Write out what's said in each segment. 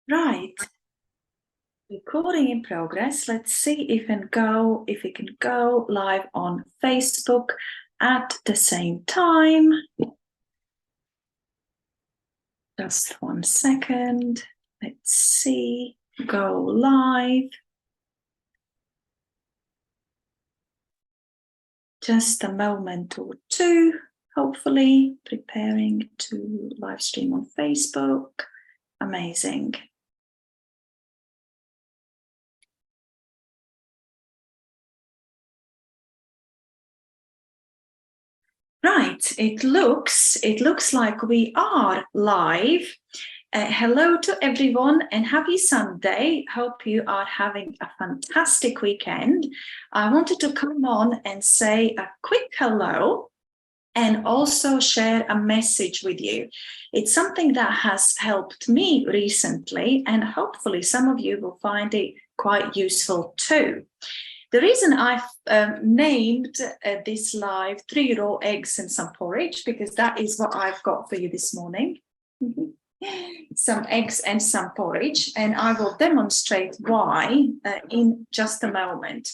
Right, recording in progress. Let's see if we can go live on Facebook at the same time. Just 1 second. Let's see. Go live. Just a moment or two. Hopefully, preparing to live stream on Facebook. Amazing. Right, it looks like we are live. Hello to everyone and happy Sunday. Hope you are having a fantastic weekend. I wanted to come on and say a quick hello and also share a message with you. It's something that has helped me recently, and hopefully some of you will find it quite useful too. The reason I've named this live 3 raw eggs and some porridge, because that is what I've got for you this morning. Some eggs and some porridge, and I will demonstrate why in just a moment.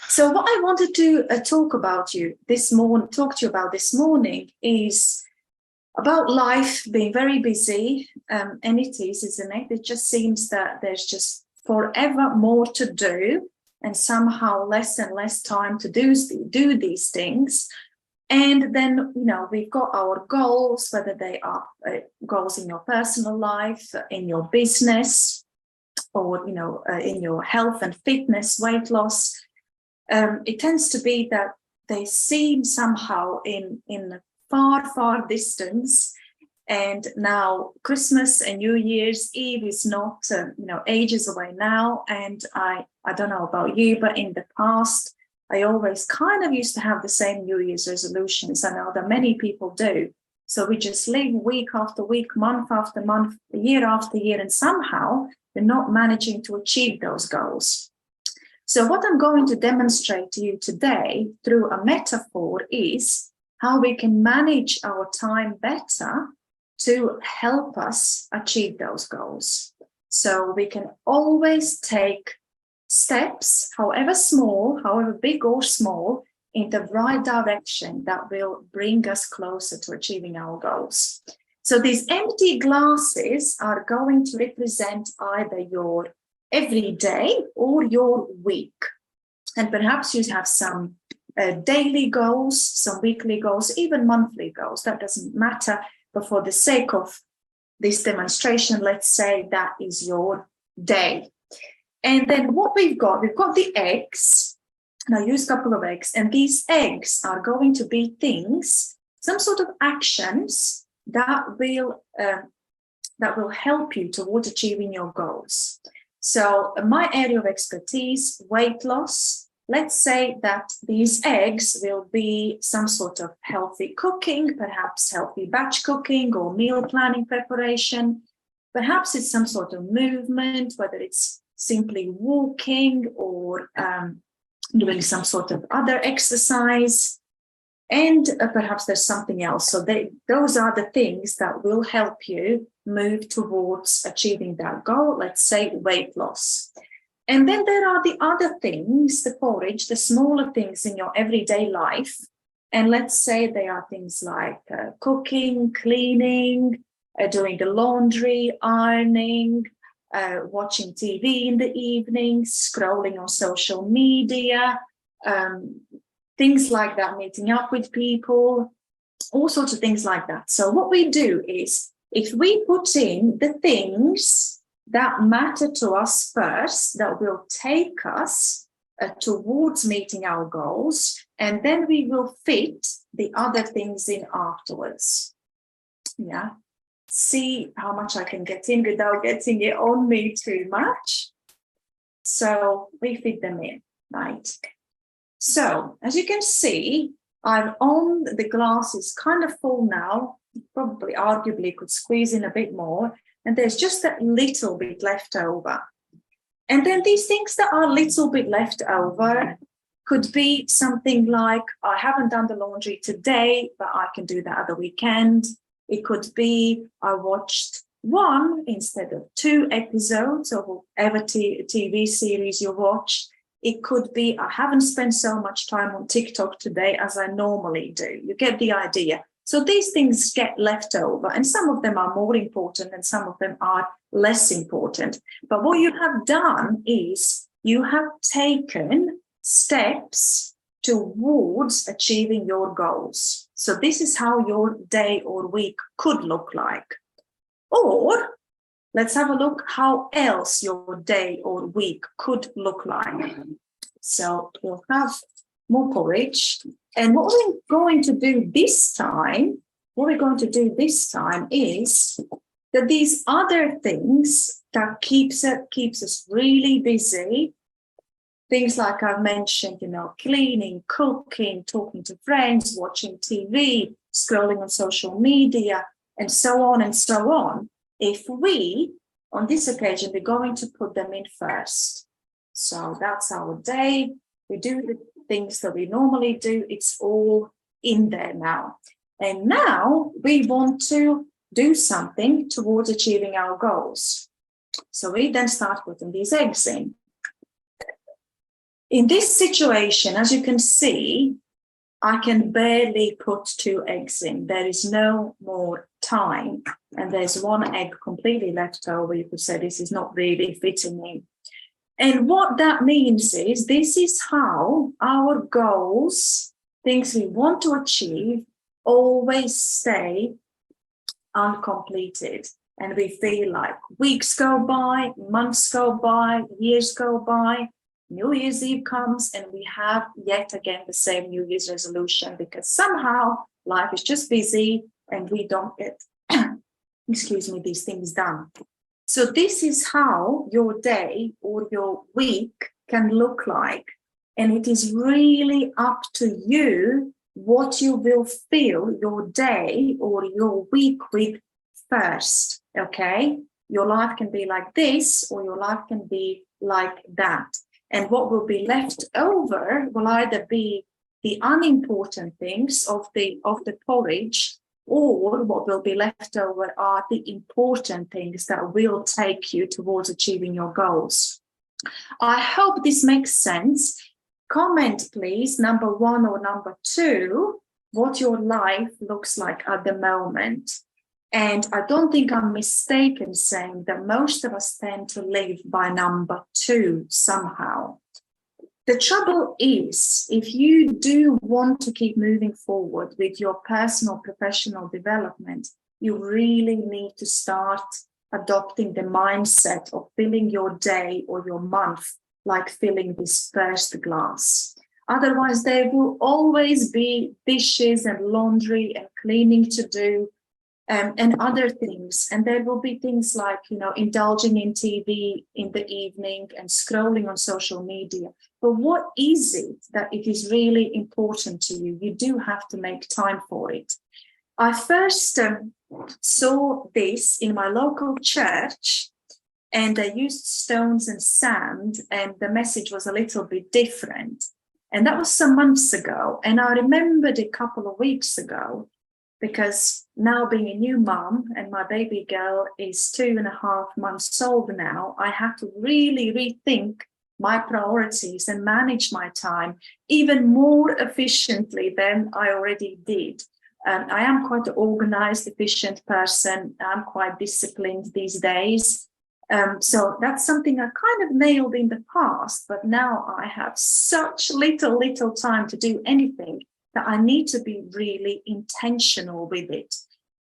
So what I wanted to talk to you about this morning is about life being very busy, and it is, isn't it? It just seems that there's just forever more to do, and somehow less and less time to do these things. And then, we've got our goals, whether they are goals in your personal life, in your business, or, in your health and fitness, weight loss. It tends to be that they seem somehow in far distance. And now Christmas and New Year's Eve is not, ages away now. And I don't know about you, but in the past, I always kind of used to have the same New Year's resolutions. I know that many people do. So we just live week after week, month after month, year after year, and somehow we're not managing to achieve those goals. So what I'm going to demonstrate to you today through a metaphor is how we can manage our time better to help us achieve those goals. So we can always take steps, however small, however big or small, in the right direction that will bring us closer to achieving our goals. So these empty glasses are going to represent either your everyday or your week. And perhaps you have some daily goals, some weekly goals, even monthly goals. That doesn't matter. But for the sake of this demonstration, let's say that is your day. And then what we've got the eggs, and I use a couple of eggs, and these eggs are going to be things, some sort of actions that will help you towards achieving your goals. So my area of expertise, weight loss, let's say that these eggs will be some sort of healthy cooking, perhaps healthy batch cooking or meal planning preparation. Perhaps it's some sort of movement, whether it's simply walking or doing some sort of other exercise. And perhaps there's something else. So those are the things that will help you move towards achieving that goal, let's say weight loss. And then there are the other things, the porridge, the smaller things in your everyday life. And let's say they are things like cooking, cleaning, doing the laundry, ironing, watching TV in the evening, scrolling on social media, things like that, meeting up with people, all sorts of things like that. So what we do is, if we put in the things that matter to us first, that will take us towards meeting our goals, and then we will fit the other things in afterwards. Yeah. See how much I can get in without getting it on me too much. So we fit them in, right? So as you can see, I'm on the glass is kind of full now. Probably arguably could squeeze in a bit more, and there's just a little bit left over. And then these things that are a little bit left over could be something like, I haven't done the laundry today, but I can do that at the weekend. It could be, I watched one instead of 2 episodes of whatever TV series you watch. It could be, I haven't spent so much time on TikTok today as I normally do. You get the idea. So these things get left over, and some of them are more important and some of them are less important. But what you have done is you have taken steps towards achieving your goals. So this is how your day or week could look like. Or let's have a look how else your day or week could look like. So we'll have more porridge. And what we're going to do this time is that these other things that keeps us really busy, things like I've mentioned, cleaning, cooking, talking to friends, watching TV, scrolling on social media, and so on and so on. If we, on this occasion, we're going to put them in first. So that's our day. We do the things that we normally do. It's all in there now. And now we want to do something towards achieving our goals. So we then start putting these eggs in. In this situation, as you can see, I can barely put 2 eggs in. There is no more time. And there's 1 egg completely left over. You could say this is not really fitting in. And what that means is this is how our goals, things we want to achieve, always stay uncompleted. And we feel like weeks go by, months go by, years go by, New Year's Eve comes, and we have yet again the same New Year's resolution because somehow life is just busy and we don't get, these things done. So this is how your day or your week can look like. And it is really up to you what you will fill your day or your week with first, okay? Your life can be like this or your life can be like that. And what will be left over will either be the unimportant things of the porridge, or what will be left over are the important things that will take you towards achieving your goals. I hope this makes sense. Comment, please, number 1 or number 2, what your life looks like at the moment. And I don't think I'm mistaken saying that most of us tend to live by number 2 somehow. The trouble is, if you do want to keep moving forward with your personal, professional development, you really need to start adopting the mindset of filling your day or your month like filling this first glass. Otherwise, there will always be dishes and laundry and cleaning to do. And other things. And there will be things like, indulging in TV in the evening and scrolling on social media. But what is it that it is really important to you? You do have to make time for it. I first saw this in my local church, and I used stones and sand, and the message was a little bit different. And that was some months ago. And I remembered a couple of weeks ago, because now being a new mom and my baby girl is 2.5 months old now, I have to really rethink my priorities and manage my time even more efficiently than I already did. I am quite an organized, efficient person. I'm quite disciplined these days. So that's something I kind of nailed in the past, but now I have such little time to do anything that I need to be really intentional with it.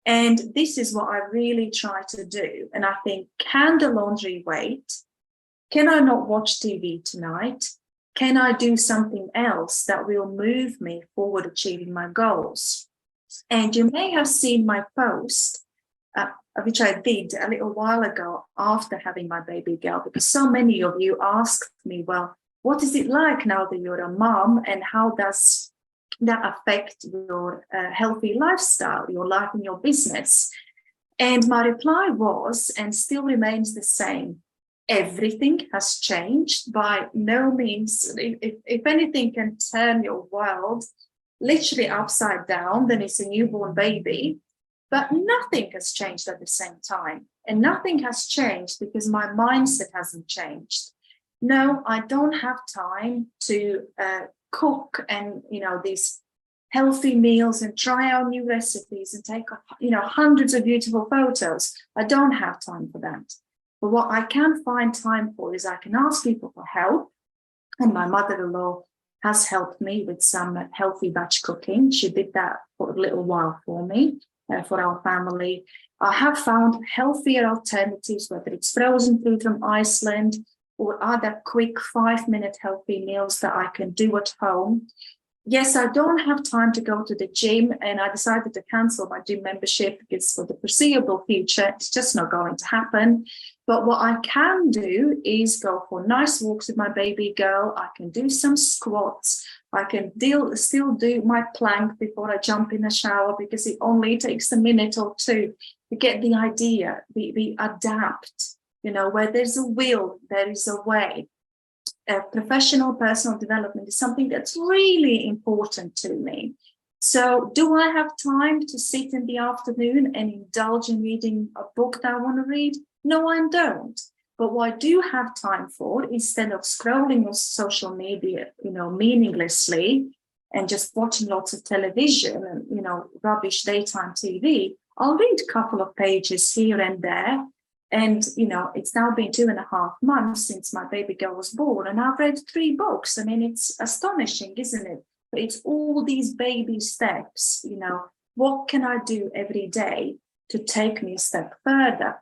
And this is what I really try to do. And I think, can the laundry wait? Can I not watch TV tonight? Can I do something else that will move me forward achieving my goals? And you may have seen my post, which I did a little while ago after having my baby girl, because so many of you asked me, well, what is it like now that you're a mom, and how does that affect your healthy lifestyle, your life and your business? And my reply was, and still remains the same, everything has changed. By no means, if anything can turn your world literally upside down, then it's a newborn baby. But nothing has changed at the same time. And nothing has changed because my mindset hasn't changed. No, I don't have time to cook and, these healthy meals and try out new recipes and take, hundreds of beautiful photos. I don't have time for that. But what I can find time for is I can ask people for help. And my mother-in-law has helped me with some healthy batch cooking. She did that for a little while for me, for our family. I have found healthier alternatives, whether it's frozen food from Iceland or other quick 5-minute healthy meals that I can do at home. Yes, I don't have time to go to the gym, and I decided to cancel my gym membership because for the foreseeable future, it's just not going to happen. But what I can do is go for nice walks with my baby girl. I can do some squats. I can still do my plank before I jump in the shower because it only takes a minute or two. You get the idea. We adapt. Where there's a will, there is a way. Professional personal development is something that's really important to me. So do I have time to sit in the afternoon and indulge in reading a book that I want to read? No, I don't. But what I do have time for, instead of scrolling on social media, meaninglessly and just watching lots of television and, rubbish daytime TV, I'll read a couple of pages here and there. And, it's now been 2.5 months since my baby girl was born, and I've read 3 books. I mean, it's astonishing, isn't it? But it's all these baby steps, what can I do every day to take me a step further?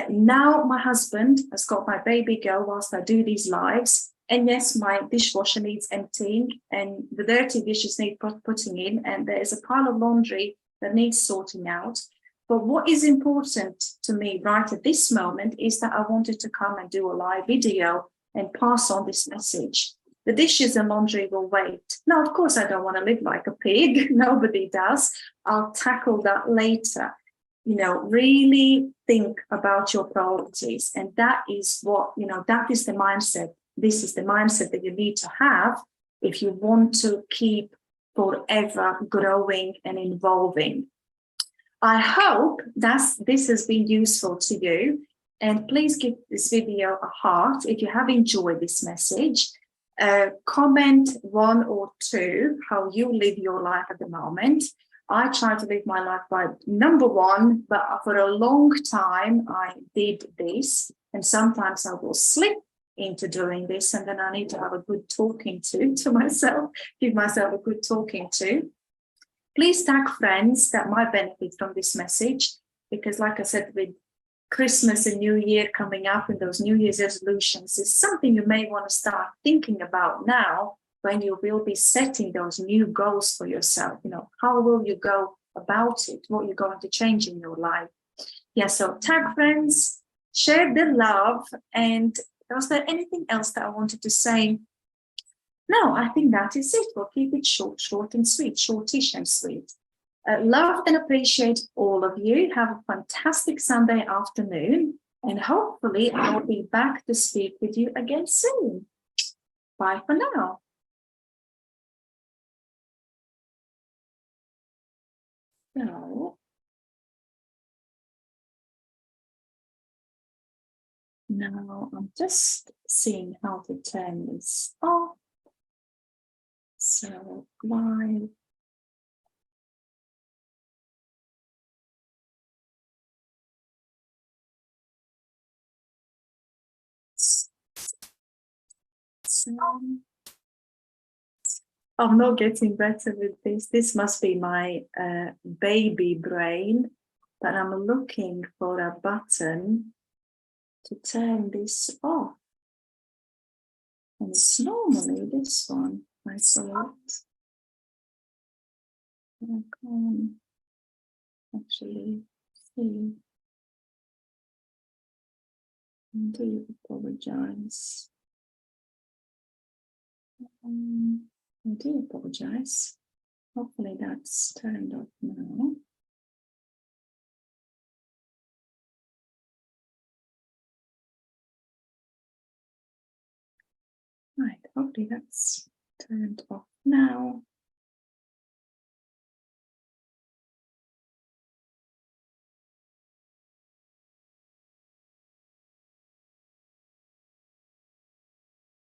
Now my husband has got my baby girl whilst I do these lives. And yes, my dishwasher needs emptying and the dirty dishes need putting in. And there's a pile of laundry that needs sorting out. But what is important to me right at this moment is that I wanted to come and do a live video and pass on this message. The dishes and laundry will wait. Now, of course, I don't want to live like a pig. Nobody does. I'll tackle that later. Really think about your priorities. And that is what, that is the mindset. This is the mindset that you need to have if you want to keep forever growing and evolving. I hope this has been useful to you, and please give this video a heart if you have enjoyed this message. Comment 1 or 2 how you live your life at the moment. I try to live my life by number 1, but for a long time I did this, and sometimes I will slip into doing this, and then I need to have a good talking to myself, give myself a good talking to. Please tag friends that might benefit from this message, because like I said, with Christmas and New Year coming up and those New Year's resolutions is something you may want to start thinking about now when you will be setting those new goals for yourself. How will you go about it? What you're going to change in your life? Yeah, so tag friends, share the love. And was there anything else that I wanted to say? No, I think that is it. We'll keep it short and sweet, shortish and sweet. Love and appreciate all of you. Have a fantastic Sunday afternoon, and hopefully I'll be back to speak with you again soon. Bye for now. So, now I'm just seeing how to turn this off. So, live. I'm not getting better with this. This must be my baby brain, but I'm looking for a button to turn this off. And it's normally this one, I thought. I can't actually see. I do apologize. I do apologize. Hopefully that's turned off now. Right, hopefully that's turned off now.